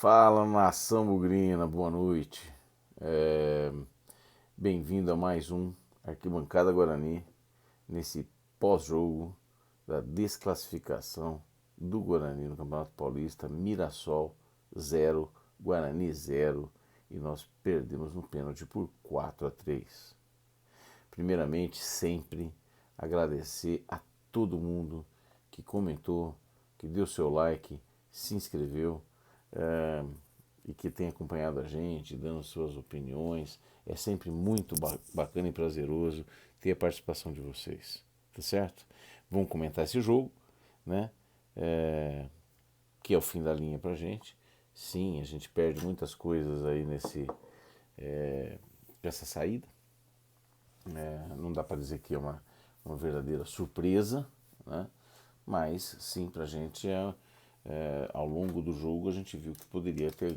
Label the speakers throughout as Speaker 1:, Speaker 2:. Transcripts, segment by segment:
Speaker 1: Fala, nação bugrina, boa noite. É, Bem-vindo a mais um Arquibancada Guarani, nesse pós-jogo da desclassificação do Guarani no Campeonato Paulista. Mirassol 0, Guarani 0, e nós perdemos no pênalti por 4-3. Primeiramente, sempre agradecer a todo mundo que comentou, que deu seu like, se inscreveu, é, e que tem acompanhado a gente, dando suas opiniões. É sempre muito bacana e prazeroso ter a participação de vocês, tá certo? Vamos comentar esse jogo, né? É, que é o fim da linha pra gente. Sim, a gente perde muitas coisas aí nessa saída. Não dá para dizer que é uma verdadeira surpresa, né? Mas sim, para a gente ao longo do jogo a gente viu que poderia ter.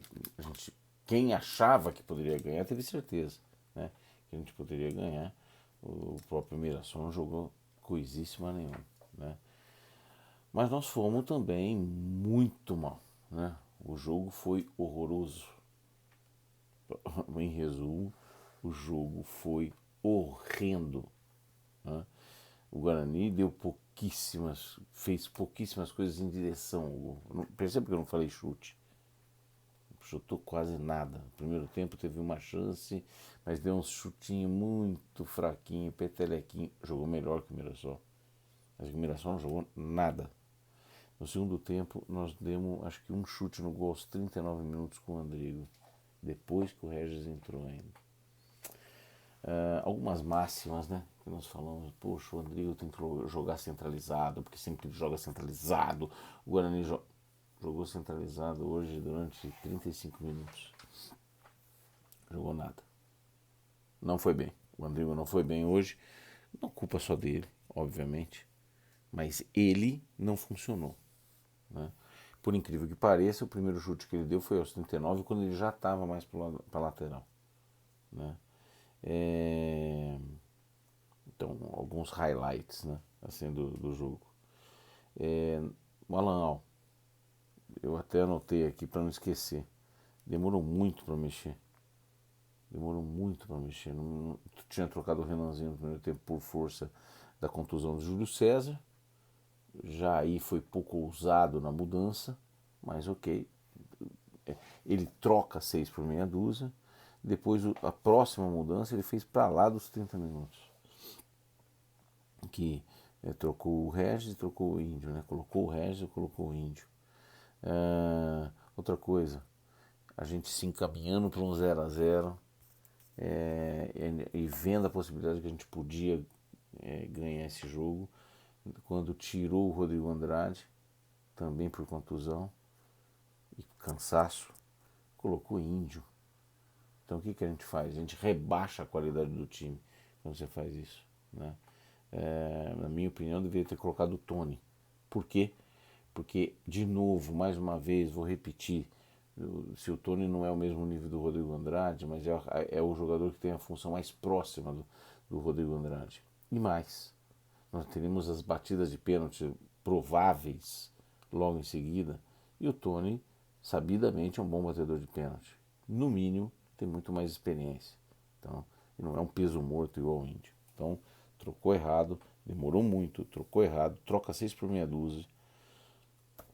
Speaker 1: Quem achava que poderia ganhar teve certeza, né? Que a gente poderia ganhar. O próprio Mirassol não jogou coisíssima nenhuma, né? Mas nós fomos também muito mal, né? O jogo foi horroroso. Em resumo, o jogo foi horrendo, né? O Guarani fez pouquíssimas coisas em direção ao gol. Percebe que eu não falei chute? Chutou quase nada. No primeiro tempo teve uma chance, mas deu um chutinho muito fraquinho, petelequinho. Jogou melhor que o Mirassol. Mas o Mirassol não jogou nada. No segundo tempo, nós demos acho que um chute no gol aos 39 minutos com o Andrigo. Depois que o Regis entrou ainda. Algumas máximas, né? Que nós falamos, poxa, o Andrigo tem que jogar centralizado, porque sempre joga centralizado. O Guarani jogou centralizado hoje durante 35 minutos. Jogou nada. Não foi bem. O Andrigo não foi bem hoje. Não culpa só dele, obviamente. Mas ele não funcionou, né? Por incrível que pareça, o primeiro chute que ele deu foi aos 39, quando ele já estava mais para a lateral, né? Então, alguns highlights, né, assim, do jogo. O Alan, eu até anotei aqui para não esquecer. Demorou muito para mexer. Demorou muito para mexer. Não, tinha trocado o Renanzinho no primeiro tempo por força da contusão do Júlio César. Já aí foi pouco ousado na mudança, mas ok. Ele troca 6 por meia dúzia. Depois a próxima mudança ele fez para lá dos 30 minutos. Que trocou o Regis e trocou o Índio, né? Colocou o Regis e colocou o Índio. Outra coisa, a gente se encaminhando para um 0-0, e vendo a possibilidade que a gente podia ganhar esse jogo, quando tirou o Rodrigo Andrade, também por contusão e cansaço, colocou Índio. Então o que a gente faz? A gente rebaixa a qualidade do time quando você faz isso, né? Na minha opinião, deveria ter colocado o Tony. Por quê? Porque, de novo, mais uma vez, vou repetir, se o Tony não é o mesmo nível do Rodrigo Andrade, mas é o jogador que tem a função mais próxima do Rodrigo Andrade. E mais, nós teremos as batidas de pênalti prováveis logo em seguida, e o Tony, sabidamente, é um bom batedor de pênalti. No mínimo, tem muito mais experiência. Então, não é um peso morto igual o Índio. Então, trocou errado, demorou muito, trocou errado, troca 6 por meia dúzia.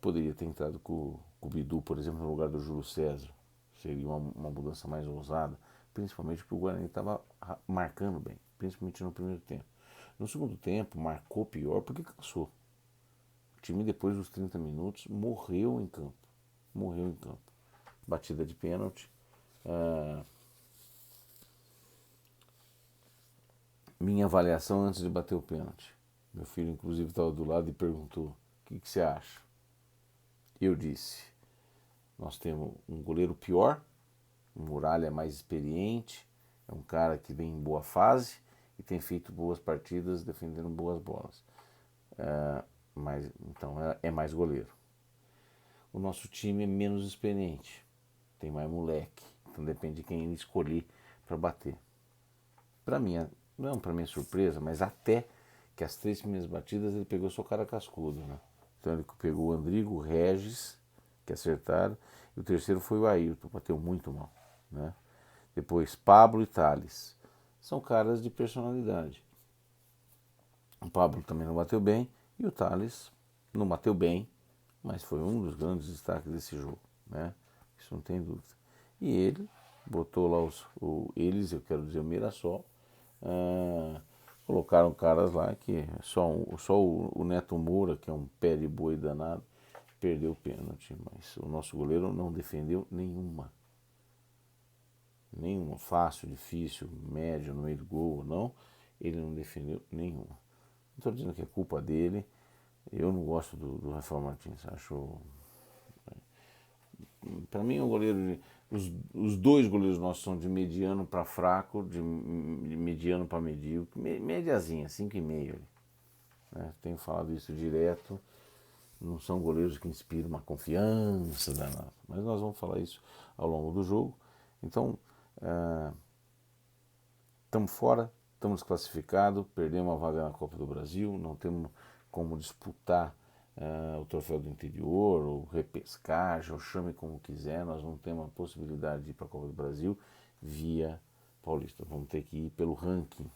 Speaker 1: Poderia ter entrado com o Bidu, por exemplo, no lugar do Júlio César. Seria uma mudança mais ousada, principalmente porque o Guarani estava marcando bem, principalmente no primeiro tempo. No segundo tempo, marcou pior porque cansou. O time, depois dos 30 minutos, morreu em campo. Morreu em campo. Batida de pênalti. Minha avaliação antes de bater o pênalti. Meu filho, inclusive, estava do lado e perguntou: o que você acha? Eu disse: nós temos um goleiro pior, o Muralha é mais experiente, é um cara que vem em boa fase e tem feito boas partidas defendendo boas bolas. Mas então é mais goleiro. O nosso time é menos experiente, tem mais moleque, então depende de quem ele escolher para bater. Para mim, não para minha surpresa, mas até que as 3 primeiras batidas ele pegou só cara cascudo, né? Então ele pegou o Andrigo, o Regis, que acertaram, E o terceiro foi o Ayrton, bateu muito mal, né? Depois Pablo e Thales. São caras de personalidade. O Pablo também não bateu bem e o Thales não bateu bem, mas foi um dos grandes destaques desse jogo, né? Isso não tem dúvida. E ele botou lá eles, eu quero dizer o Mirassol, colocaram caras lá que só o Neto Moura, que é um pé de boi danado, perdeu o pênalti, mas o nosso goleiro não defendeu nenhuma. Nenhuma, fácil, difícil, médio, no meio do gol, não, ele não defendeu nenhuma. Não estou dizendo que é culpa dele, eu não gosto do Rafael Martins, acho. Para mim, o goleiro. Os dois goleiros nossos são de mediano para fraco, de mediano para medíocre, mediazinha, 5,5. Né? Tenho falado isso direto. Não são goleiros que inspiram uma confiança danada. Mas nós vamos falar isso ao longo do jogo. Então, estamos fora, estamos desclassificados, perdemos a vaga na Copa do Brasil, não temos como disputar o troféu do interior, ou repescagem, ou chame como quiser, nós não temos a possibilidade de ir para a Copa do Brasil via Paulista. Vamos ter que ir pelo ranking,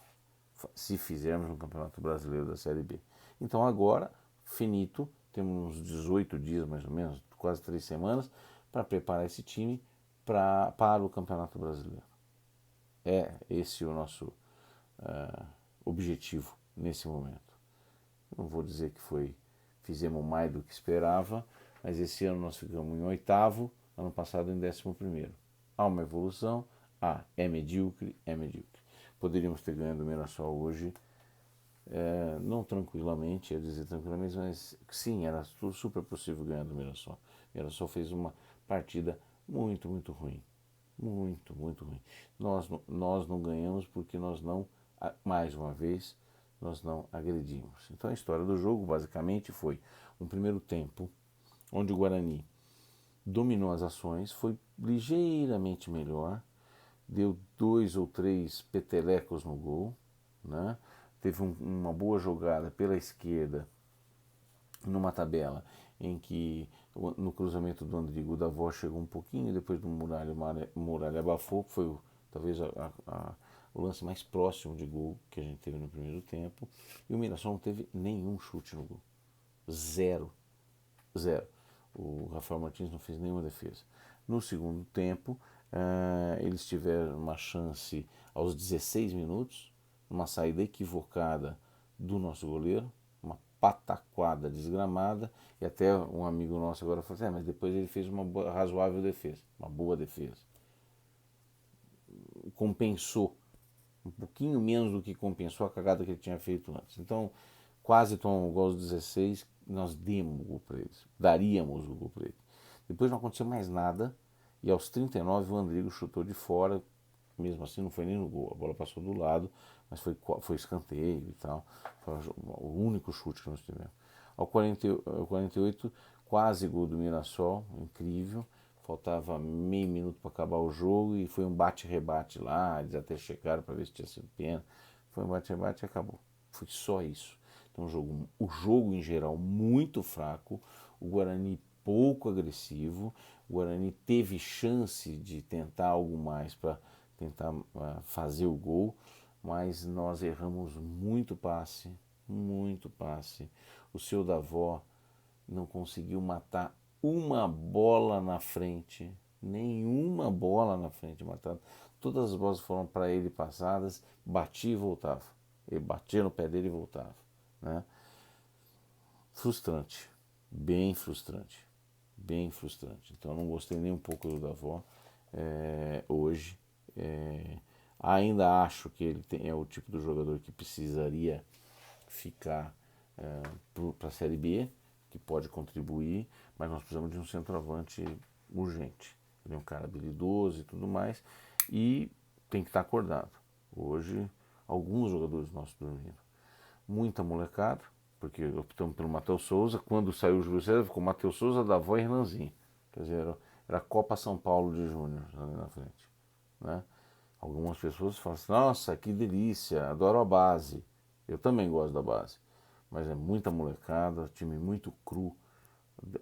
Speaker 1: se fizermos um Campeonato Brasileiro da Série B. Então agora, finito, temos uns 18 dias mais ou menos, quase 3 semanas, para preparar esse time para o Campeonato Brasileiro. É esse o nosso objetivo nesse momento. Não vou dizer que fizemos mais do que esperava, mas esse ano nós ficamos em 8º, ano passado em 11º. Há uma evolução, é medíocre, é medíocre. Poderíamos ter ganhado o Mirassol hoje, não tranquilamente, ia dizer tranquilamente, mas sim, era super possível ganhar do Mirassol. O Mirassol fez uma partida muito, muito ruim. Muito, muito ruim. Nós não ganhamos porque nós não, mais uma vez, nós não agredimos. Então a história do jogo basicamente foi um primeiro tempo onde o Guarani dominou as ações, foi ligeiramente melhor, deu 2 ou 3 petelecos no gol, né? Teve uma boa jogada pela esquerda numa tabela em que no cruzamento do Andrigo da Vó chegou um pouquinho, depois do Muralha abafou, foi talvez o lance mais próximo de gol que a gente teve no primeiro tempo, e o Mirassol não teve nenhum chute no gol. Zero. O Rafael Martins não fez nenhuma defesa. No segundo tempo, eles tiveram uma chance aos 16 minutos, uma saída equivocada do nosso goleiro, uma pataquada desgramada, e até um amigo nosso agora falou assim, mas depois ele fez uma razoável defesa, uma boa defesa. Compensou, um pouquinho menos do que compensou a cagada que ele tinha feito antes. Então, quase tomamos o gol aos 16, nós demos o gol para eles, daríamos o gol para eles. Depois não aconteceu mais nada, e aos 39 o Andrigo chutou de fora, mesmo assim não foi nem no gol, a bola passou do lado, mas foi escanteio e tal, foi o único chute que nós tivemos. Ao 48, quase gol do Mirassol, incrível, faltava meio minuto para acabar o jogo e foi um bate-rebate lá, eles até chegaram para ver se tinha sido pena, foi um bate-rebate e acabou. Foi só isso. Então o jogo em geral muito fraco, o Guarani pouco agressivo, o Guarani teve chance de tentar algo mais para tentar fazer o gol, mas nós erramos muito passe, muito passe. O seu Davó não conseguiu matar uma bola na frente, nenhuma bola na frente matada. Todas as bolas foram para ele passadas, batia e voltava. Ele batia no pé dele e voltava. Né? Frustrante, bem frustrante, bem frustrante. Então eu não gostei nem um pouco do Davó hoje. Ainda acho que ele é o tipo do jogador que precisaria ficar para a Série B, que pode contribuir, mas nós precisamos de um centroavante urgente. Ele é um cara habilidoso e tudo mais, e tem que estar acordado. Hoje, alguns jogadores nossos dormindo. Muita molecada, porque optamos pelo Matheus Souza. Quando saiu o Júlio César, ficou Matheus Souza, Davó e Renanzinho. Quer dizer, era a Copa São Paulo de Júnior ali na frente. Né? Algumas pessoas falam assim, nossa, que delícia, adoro a base. Eu também gosto da base. Mas é muita molecada, time muito cru,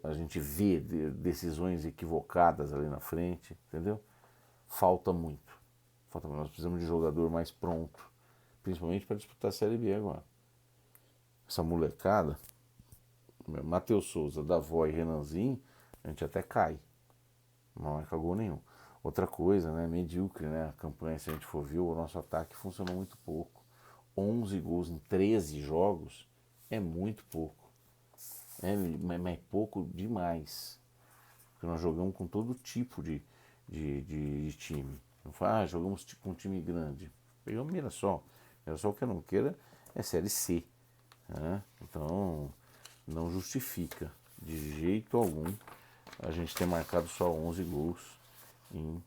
Speaker 1: a gente vê decisões equivocadas ali na frente, entendeu? Falta muito. Nós precisamos de jogador mais pronto, principalmente para disputar a Série B agora. Essa molecada, Matheus Souza, Davó e Renanzinho, a gente até cai. Não é gol nenhum. Outra coisa, né, medíocre, né, a campanha, se a gente for ver, o nosso ataque funcionou muito pouco. 11 gols em 13 jogos é muito pouco. É pouco demais. Porque nós jogamos com todo tipo de time. Não fala, jogamos com um time grande. Pegamos Mirassol. Mirassol, que eu não queira, é Série C. Né? Então, não justifica de jeito algum a gente ter marcado só 11 gols em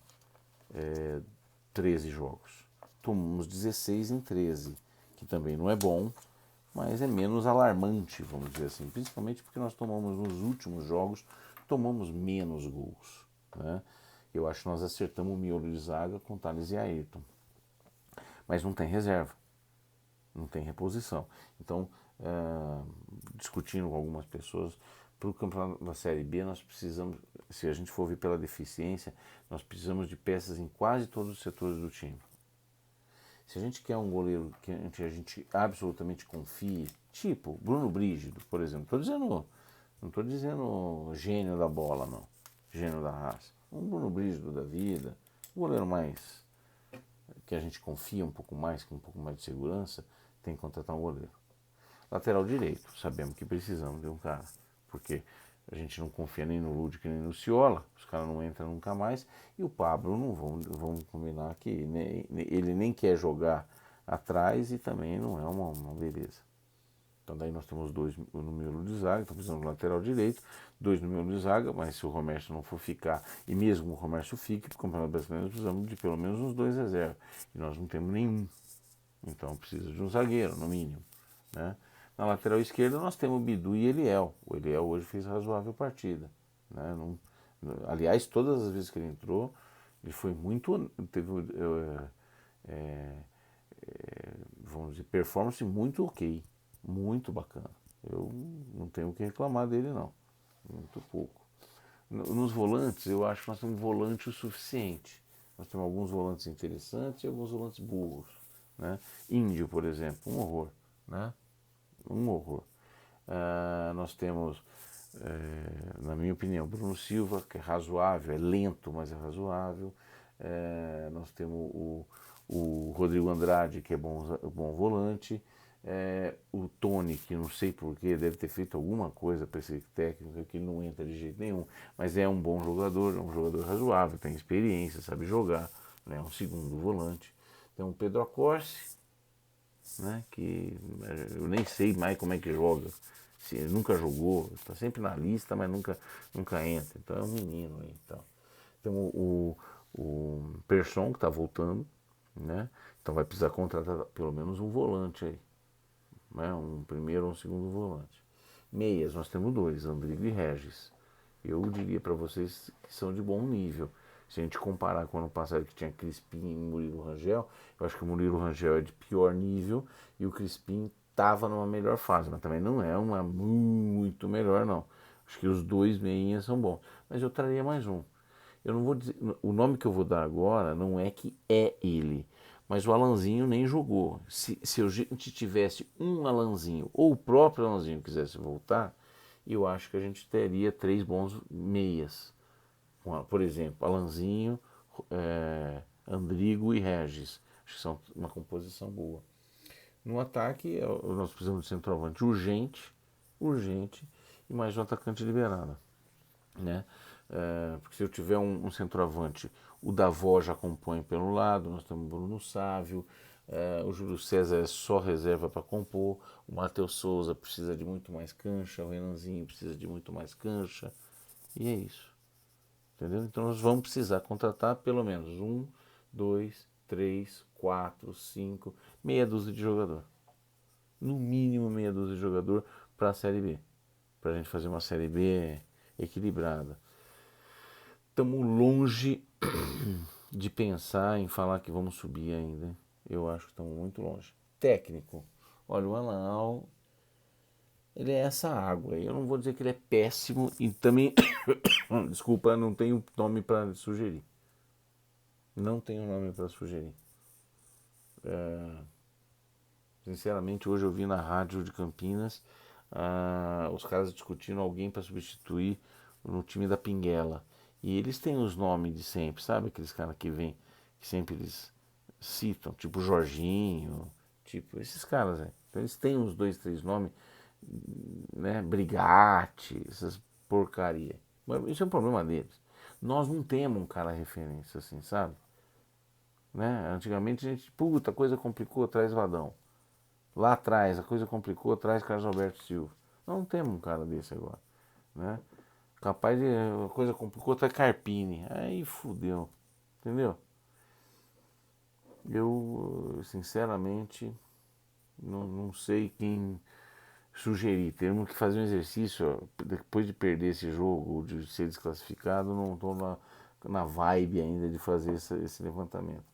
Speaker 1: 13 jogos. Tomamos 16 em 13, que também não é bom, mas é menos alarmante, vamos dizer assim, principalmente porque nós tomamos nos últimos jogos, tomamos menos gols. Né? Eu acho que nós acertamos o miolo de zaga com Thales e Ayrton, mas não tem reserva, não tem reposição. Então, discutindo com algumas pessoas, para o campeonato da Série B nós precisamos, se a gente for ver pela deficiência, nós precisamos de peças em quase todos os setores do time. Se a gente quer um goleiro que a gente absolutamente confie, tipo Bruno Brígido, por exemplo, não estou dizendo gênio da bola, não, gênio da raça, um Bruno Brígido da vida, um goleiro mais que a gente confia um pouco mais, com um pouco mais de segurança, tem que contratar um goleiro. Lateral direito, sabemos que precisamos de um cara, porque a gente não confia nem no Ludic nem no Ciola, os caras não entram nunca mais, e o Pablo não vamos combinar que ele nem quer jogar atrás e também não é uma beleza. Então daí nós temos 2 no miolo de zaga, então precisamos do lateral direito, 2 no miolo de zaga, mas se o Romércio não for ficar, e mesmo o Romércio fique, para o Campeonato Brasileiro nós precisamos de pelo menos uns 2 reservas, e nós não temos nenhum. Então precisa de um zagueiro, no mínimo. Né? Na lateral esquerda nós temos o Bidu e Eliel. O Eliel hoje fez razoável partida. Né? Aliás, todas as vezes que ele entrou, ele foi muito. Teve, vamos dizer, performance muito ok. Muito bacana. Eu não tenho o que reclamar dele, não. Muito pouco. Nos volantes, eu acho que nós temos volante o suficiente. Nós temos alguns volantes interessantes e alguns volantes burros. Né? Índio, por exemplo, um horror. Né? Um horror. Nós temos, na minha opinião, Bruno Silva, que é razoável, é lento, mas é razoável. Nós temos o Rodrigo Andrade, que é bom volante. O Tony, que não sei porquê, deve ter feito alguma coisa para esse técnico, que não entra de jeito nenhum, mas é um bom jogador, é um jogador razoável, tem experiência, sabe jogar, né? Um segundo volante. Tem o Pedro Acorce, né? Que eu nem sei mais como é que joga, se nunca jogou, está sempre na lista, mas nunca entra, então é um menino aí. Então. Tem o Persson, que está voltando, né? Então vai precisar contratar pelo menos um volante aí. Né? Um primeiro ou um segundo volante. Meias, nós temos 2, Andrigo e Regis. Eu diria para vocês que são de bom nível. Se a gente comparar com o ano passado que tinha Crispim e Murilo Rangel, eu acho que o Murilo Rangel é de pior nível e o Crispim estava numa melhor fase, mas também não é uma muito melhor, não. Acho que os 2 meinhas são bons. Mas eu traria mais um. Eu não vou dizer, o nome que eu vou dar agora não é que é ele, mas o Alanzinho nem jogou. Se a gente tivesse um Alanzinho, ou o próprio Alanzinho quisesse voltar, eu acho que a gente teria 3 bons meias. Por exemplo, Alanzinho, Andrigo e Regis. Acho que são uma composição boa. No ataque, nós precisamos de centroavante urgente, e mais um atacante liberado. Né? Porque se eu tiver um centroavante, o Davó já compõe pelo lado, nós temos o Bruno Sávio, o Júlio César é só reserva para compor, o Matheus Souza precisa de muito mais cancha, o Renanzinho precisa de muito mais cancha, e é isso. Entendeu? Então nós vamos precisar contratar pelo menos 1, 2, 3, 4, 5, meia dúzia de jogador. No mínimo meia dúzia de jogador para a Série B. Para a gente fazer uma Série B equilibrada. Estamos longe de pensar em falar que vamos subir ainda. Eu acho que estamos muito longe. Técnico. Olha, o Alan Al ele é essa água. Eu não vou dizer que ele é péssimo e também, desculpa, não tenho nome para sugerir. Não tenho nome para sugerir. Sinceramente, hoje eu vi na rádio de Campinas os caras discutindo alguém para substituir no time da Pinguela. E eles têm os nomes de sempre, sabe? Aqueles caras que vêm, que sempre eles citam, tipo Jorginho, tipo esses caras, né? Então eles têm uns dois, três nomes, né? Brigatti, essas porcaria. Mas isso é um problema deles. Nós não temos um cara referência assim, sabe? Né? Antigamente a gente, puta, a coisa complicou, traz Vadão. Lá atrás, a coisa complicou, traz Carlos Alberto Silva. Não temos um cara desse agora, né? Capaz de a coisa complicou, traz Carpini. Aí fudeu, entendeu? Eu, sinceramente, não sei quem sugerir. Temos que fazer um exercício, ó, depois de perder esse jogo, de ser desclassificado, não estou na vibe ainda de fazer esse levantamento.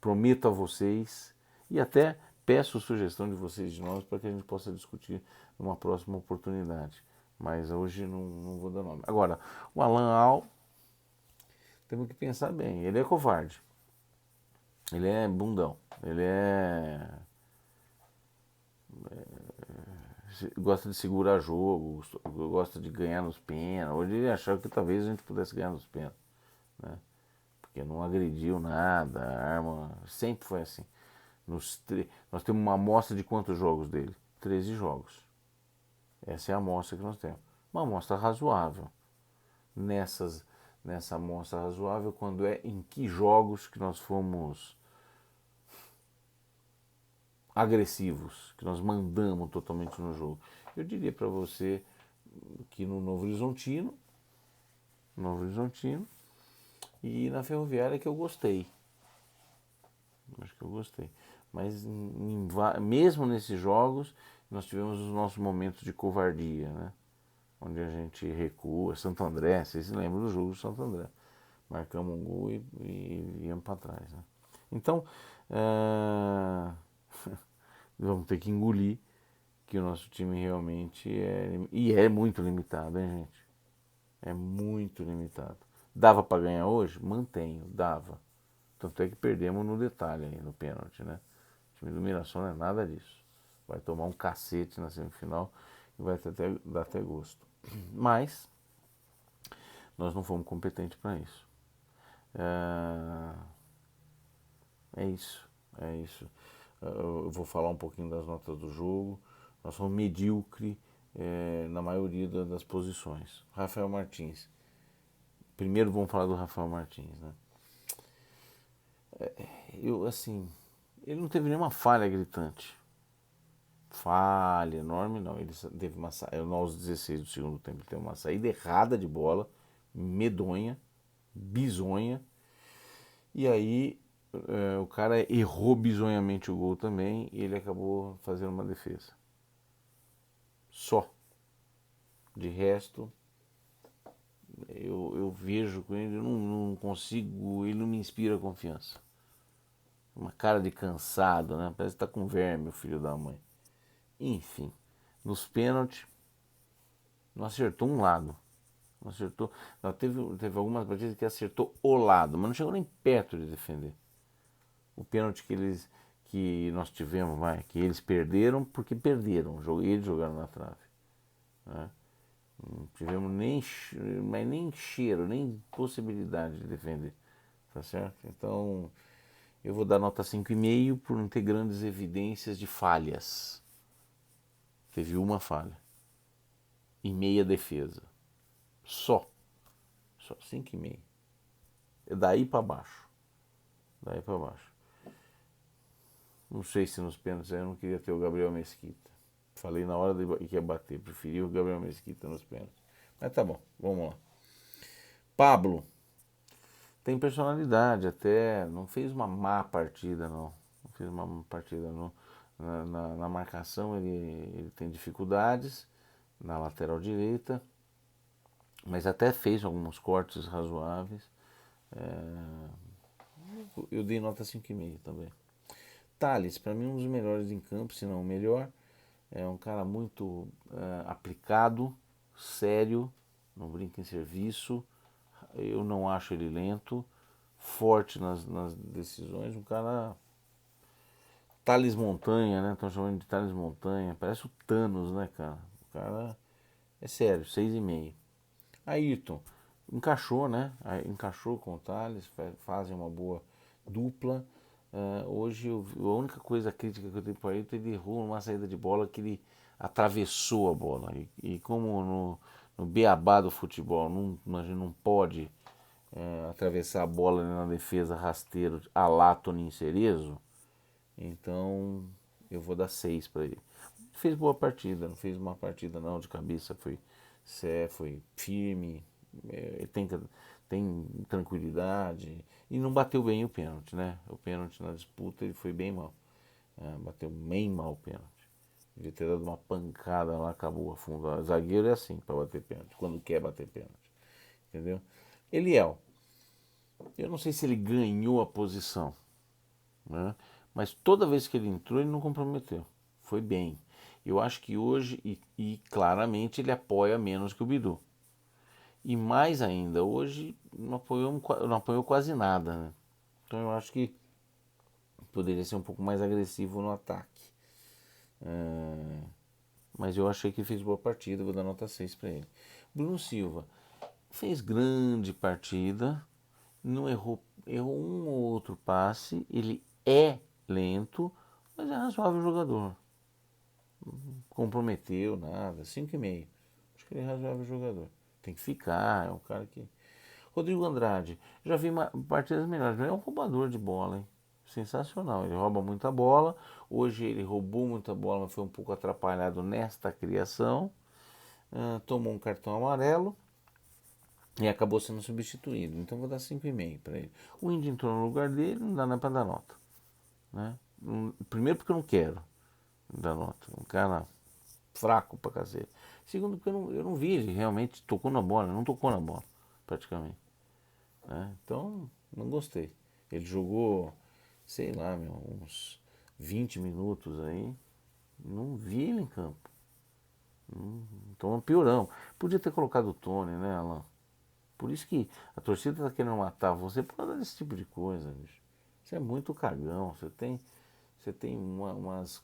Speaker 1: Prometo a vocês e até peço sugestão de vocês de nós para que a gente possa discutir numa próxima oportunidade. Mas hoje não vou dar nome. Agora, o Alan Al, temos que pensar bem. Ele é covarde. Ele é bundão. Ele gosta de segurar jogo, gosta de ganhar nos pênaltis. Hoje ele achava que talvez a gente pudesse ganhar nos pênaltis, né? Porque não agrediu nada, a arma sempre foi assim. Nós temos uma amostra de quantos jogos dele? 13 jogos. Essa é a amostra que nós temos. Uma amostra razoável. Nessa amostra razoável, quando é em que jogos que nós fomos agressivos, que nós mandamos totalmente no jogo. Eu diria para você que no Novo Horizontino e na Ferroviária que eu gostei. Acho que eu gostei. Mas mesmo nesses jogos nós tivemos os nossos momentos de covardia, né? Onde a gente recua. Santo André, vocês se lembram do jogo de Santo André? Marcamos um gol e íamos para trás, né? Então, vamos ter que engolir que o nosso time realmente é. E é muito limitado, hein, gente? É muito limitado. Dava para ganhar hoje? Mantenho, dava. Tanto é que perdemos no detalhe aí, no pênalti, né? O time do Mirassol não é nada disso. Vai tomar um cacete na semifinal e vai dar até gosto. Mas nós não fomos competentes para isso. É isso, é isso. Eu vou falar um pouquinho das notas do jogo. Nós somos medíocre na maioria das posições. Rafael Martins. Primeiro vamos falar do Rafael Martins, né? Eu, assim, ele não teve nenhuma falha gritante. Falha enorme, não. Ele teve uma saída, aos 16 do segundo tempo, ele teve uma saída errada de bola, medonha, bizonha. E aí o cara errou bizonhamente o gol também e ele acabou fazendo uma defesa. Só. De resto, eu vejo com ele, eu não consigo, ele não me inspira confiança. Uma cara de cansado, né? Parece que tá com verme, o filho da mãe. Enfim, nos pênaltis, não acertou um lado. Não acertou. Não, teve algumas partidas que acertou o lado, mas não chegou nem perto de defender. O pênalti que nós tivemos, que eles perderam porque perderam. Eles jogaram na trave. Né? Não tivemos nem cheiro, nem possibilidade de defender. Tá certo? Então, eu vou dar nota 5,5 por não ter grandes evidências de falhas. Teve uma falha. E meia defesa. Só. Só 5,5. É daí para baixo. Daí para baixo. Não sei se nos pênaltis eu não queria ter o Gabriel Mesquita. Falei na hora que ia bater. Preferi o Gabriel Mesquita nos pênaltis. Mas tá bom, vamos lá. Pablo. Tem personalidade até. Não fez uma má partida, não. Não fez uma má partida, não. Na marcação ele tem dificuldades. Na lateral direita. Mas até fez alguns cortes razoáveis. Eu dei nota 5,5 também. Thales, para mim um dos melhores em campo, se não o melhor. É um cara muito aplicado, sério, não brinca em serviço. Eu não acho ele lento, forte nas decisões. Um cara. Thales Montanha, né? Estão chamando de Thales Montanha. Parece o Thanos, né, cara? O cara é sério, 6,5. Ayrton, encaixou, né? Encaixou com o Thales, fazem uma boa dupla. Hoje, a única coisa crítica que eu tenho para ele, ele errou numa saída de bola que ele atravessou a bola. E como no beabá do futebol a gente não pode atravessar a bola na defesa rasteiro a lá Toninho Cerezo, então eu vou dar 6 para ele. Fez boa partida, não fez uma partida não de cabeça, foi firme, tem tranquilidade e não bateu bem o pênalti, né? O pênalti na disputa ele foi bem mal, bateu bem mal o pênalti. Devia ter dado uma pancada lá, acabou, afundou. Zagueiro é assim para bater pênalti, quando quer bater pênalti, entendeu? Eliel, eu não sei se ele ganhou a posição, né? Mas toda vez que ele entrou, ele não comprometeu. Foi bem. Eu acho que hoje, e claramente, ele apoia menos que o Bidu. E mais ainda, hoje não apoiou quase nada, né? Então eu acho que poderia ser um pouco mais agressivo no ataque. Mas eu achei que fez boa partida, vou dar nota 6 para ele. Bruno Silva fez grande partida, não errou um ou outro passe, ele é lento, mas é razoável jogador. Comprometeu, nada, 5,5. Acho que ele é razoável jogador. Tem que ficar, é um cara que. Rodrigo Andrade, já vi partidas melhores, ele é um roubador de bola, hein? Sensacional, ele rouba muita bola. Hoje ele roubou muita bola, mas foi um pouco atrapalhado nesta criação. Tomou um cartão amarelo e acabou sendo substituído. Então vou dar 5,5 para ele. O Indy entrou no lugar dele, não dá nem para dar nota. Né? Primeiro porque eu não quero dar nota. Um cara fraco pra cacete. Segundo, porque eu não vi ele realmente tocou na bola, não tocou na bola, praticamente. Né? Então, não gostei. Ele jogou, sei lá, uns 20 minutos aí, não vi ele em campo. Então, é um piorão. Podia ter colocado o Tony, né, Alan? Por isso que a torcida tá querendo matar você por causa desse tipo de coisa, bicho. Você é muito cagão, você tem umas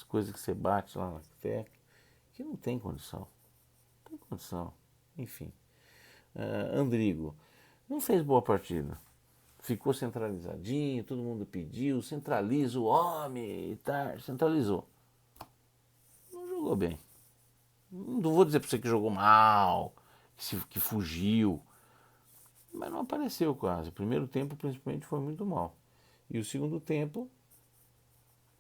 Speaker 1: coisas que você bate lá na tecla que não tem condição. Não tem condição. Enfim. Andrigo não fez boa partida. Ficou centralizadinho, todo mundo pediu, centraliza o homem e tal. Centralizou. Não jogou bem. Não vou dizer pra você que jogou mal, que fugiu. Mas não apareceu quase. O primeiro tempo, principalmente, foi muito mal. E o segundo tempo,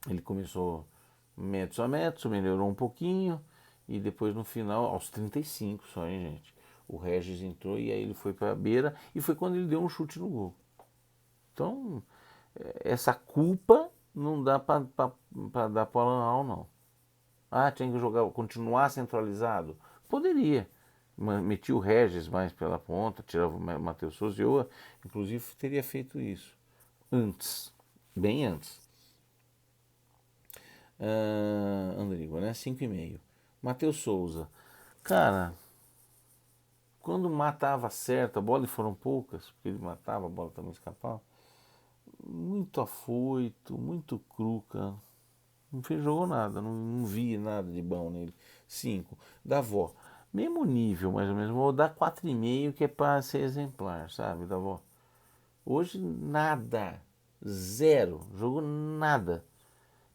Speaker 1: ele começou metros a metros, melhorou um pouquinho. E depois no final, aos 35 só, hein, gente? O Regis entrou e aí ele foi para a beira e foi quando ele deu um chute no gol. Então, essa culpa não dá para dar para o Alan Al, não. Ah, tinha que jogar, continuar centralizado? Poderia. Metia o Regis mais pela ponta, tirava o Matheus Souza. Eu, inclusive, teria feito isso antes, bem antes. Andrigo, né? 5,5. Matheus Souza. Cara, quando matava certo, a bola e foram poucas, porque ele matava, a bola também escapava. Muito afoito, muito cru, cara. Não fez jogou nada, não vi nada de bom nele. 5. Davó. Mesmo nível, mais ou menos. Vou dar 4,5, que é para ser exemplar, sabe, Davó? Hoje nada. Zero. Jogou nada.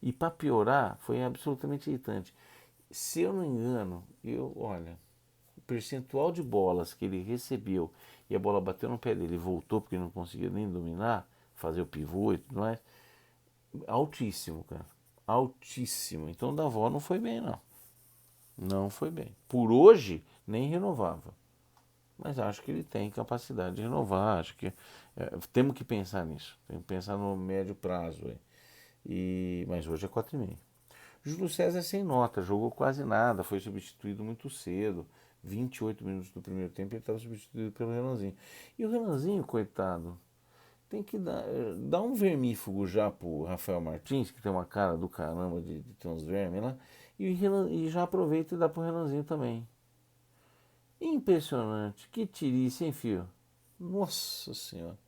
Speaker 1: E para piorar, foi absolutamente irritante. Se eu não engano, olha, o percentual de bolas que ele recebeu e a bola bateu no pé dele e voltou porque ele não conseguia nem dominar, fazer o pivô e tudo mais, altíssimo, cara. Altíssimo. Então o Davó não foi bem, não. Não foi bem. Por hoje, nem renovava. Mas acho que ele tem capacidade de renovar. Acho que temos que pensar nisso. Temos que pensar no médio prazo. Mas hoje é 4,5. Júlio César sem nota, jogou quase nada, foi substituído muito cedo. 28 minutos do primeiro tempo ele estava substituído pelo Renanzinho. E o Renanzinho, coitado, tem que dar um vermífugo já pro Rafael Martins, que tem uma cara do caramba de ter uns vermes lá, e já aproveita e dá pro Renanzinho também. Impressionante, que tirice, hein, filho? Nossa senhora.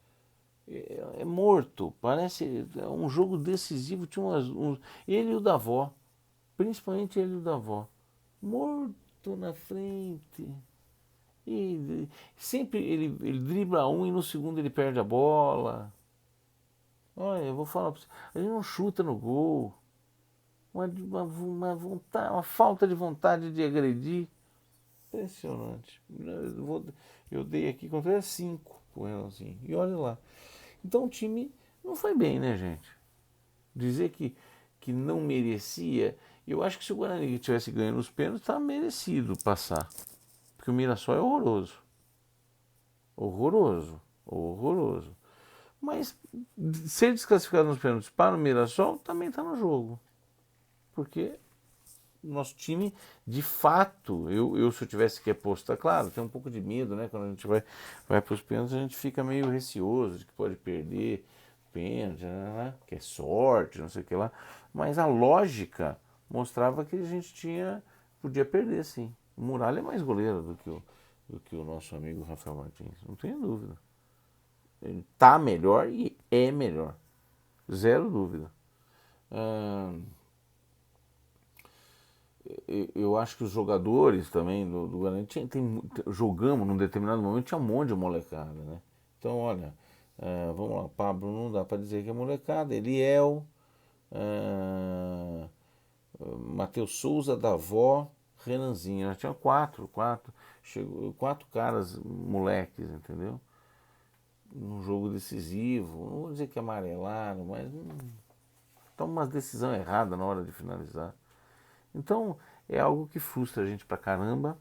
Speaker 1: É morto, parece um jogo decisivo. Tinha ele e o Davó, principalmente ele e o Davó, morto na frente. E sempre ele dribla um e no segundo ele perde a bola. Olha, eu vou falar pra você, ele não chuta no gol. Uma vontade, uma falta de vontade de agredir. Impressionante. Eu dei aqui contra 5 pro Renanzinho. E olha lá. Então o time não foi bem, né, gente? Dizer que não merecia. Eu acho que se o Guarani tivesse ganho nos pênaltis, estava merecido passar. Porque o Mirassol é horroroso. Horroroso. Horroroso. Mas ser desclassificado nos pênaltis para o Mirassol também está no jogo. Porque o nosso time, de fato, eu se eu tivesse que apostar, claro, tem um pouco de medo, né? Quando a gente vai para os pênaltis, a gente fica meio receoso de que pode perder pênalti, né? Que é sorte, não sei o que lá. Mas a lógica mostrava que a gente podia perder, sim. O Muralha é mais goleiro do que o nosso amigo Rafael Martins, não tenho dúvida. Ele tá melhor e é melhor. Zero dúvida. Eu acho que os jogadores também do Guarani jogamos num determinado momento, tinha um monte de molecada, né? Então, olha, vamos lá, Pablo não dá para dizer que é molecada, Eliel, uh, Matheus Souza, Davó, Renanzinho, nós tinha chegou, 4 caras moleques, entendeu? Num jogo decisivo, não vou dizer que amarelaram, mas toma uma decisão errada na hora de finalizar. Então é algo que frustra a gente pra caramba.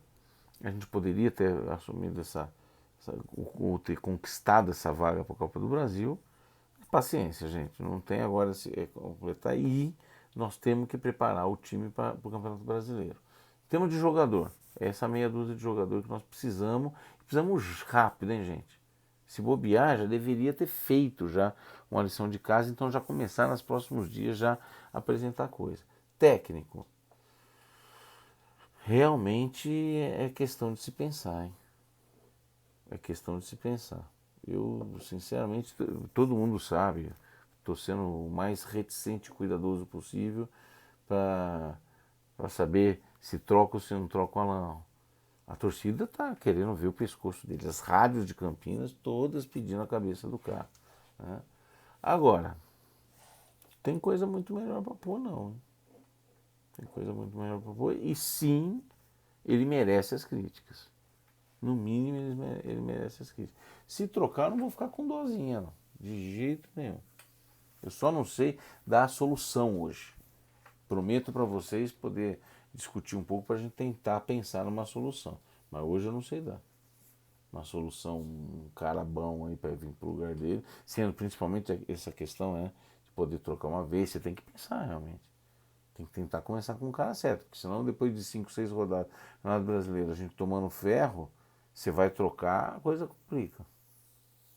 Speaker 1: A gente poderia ter assumido ou ter conquistado essa vaga para a Copa do Brasil. Paciência, gente, não tem agora se completar e nós temos que preparar o time para o Campeonato Brasileiro. Temos de jogador, essa meia dúzia de jogador que nós precisamos rápido, hein, gente? Se bobear, já deveria ter feito já uma lição de casa, então já começar nos próximos dias já apresentar coisa. Técnico, realmente é questão de se pensar, hein? É questão de se pensar. Eu, sinceramente, todo mundo sabe, estou sendo o mais reticente e cuidadoso possível para saber se troca ou se não troca o Alan. A torcida está querendo ver o pescoço dele. As rádios de Campinas todas pedindo a cabeça do cara, né? Agora, tem coisa muito melhor para pôr, não. Hein? Tem coisa muito melhor para pôr. E sim, ele merece as críticas. No mínimo, ele merece as críticas. Se trocar, eu não vou ficar com dozinha, não. De jeito nenhum. Eu só não sei dar a solução hoje. Prometo para vocês poder discutir um pouco para a gente tentar pensar numa solução. Mas hoje eu não sei dar. Uma solução, um cara bom aí para vir pro lugar dele. Sendo principalmente essa questão, né? De poder trocar uma vez. Você tem que pensar realmente. Tem que tentar começar com o cara certo. Porque senão depois de 5, 6 rodadas no Campeonato Brasileiro, a gente tomando ferro, você vai trocar, a coisa complica,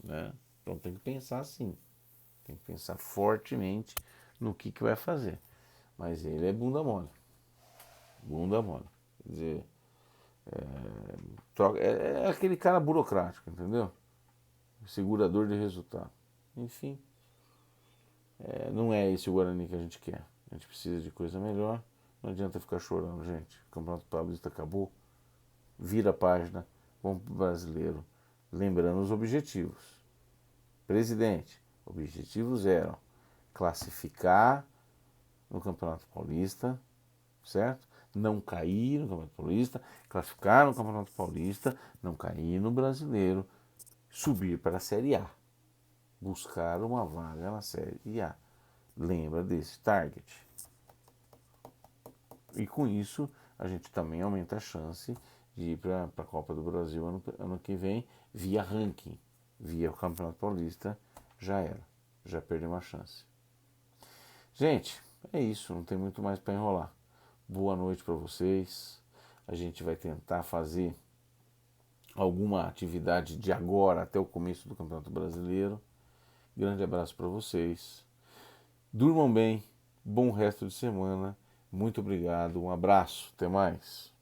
Speaker 1: né? Então tem que pensar assim, tem que pensar fortemente no que vai fazer. Mas ele é bunda mole. Quer dizer, é aquele cara burocrático, entendeu? Segurador de resultado. Enfim, não é esse o Guarani que a gente quer. A gente precisa de coisa melhor. Não adianta ficar chorando, gente. O Campeonato Paulista acabou. Vira a página, vamos para o brasileiro. Lembrando os objetivos. Presidente, objetivos eram classificar no Campeonato Paulista, certo? Não cair no Campeonato Paulista, classificar no Campeonato Paulista, não cair no Brasileiro, subir para a Série A, buscar uma vaga na Série A. Lembra desse target. E com isso, a gente também aumenta a chance de ir para a Copa do Brasil ano que vem via ranking, via o Campeonato Paulista. Já era, já perdeu uma chance. Gente, é isso, não tem muito mais para enrolar. Boa noite para vocês. A gente vai tentar fazer alguma atividade de agora até o começo do Campeonato Brasileiro. Grande abraço para vocês. Durmam bem, bom resto de semana. Muito obrigado, um abraço, até mais.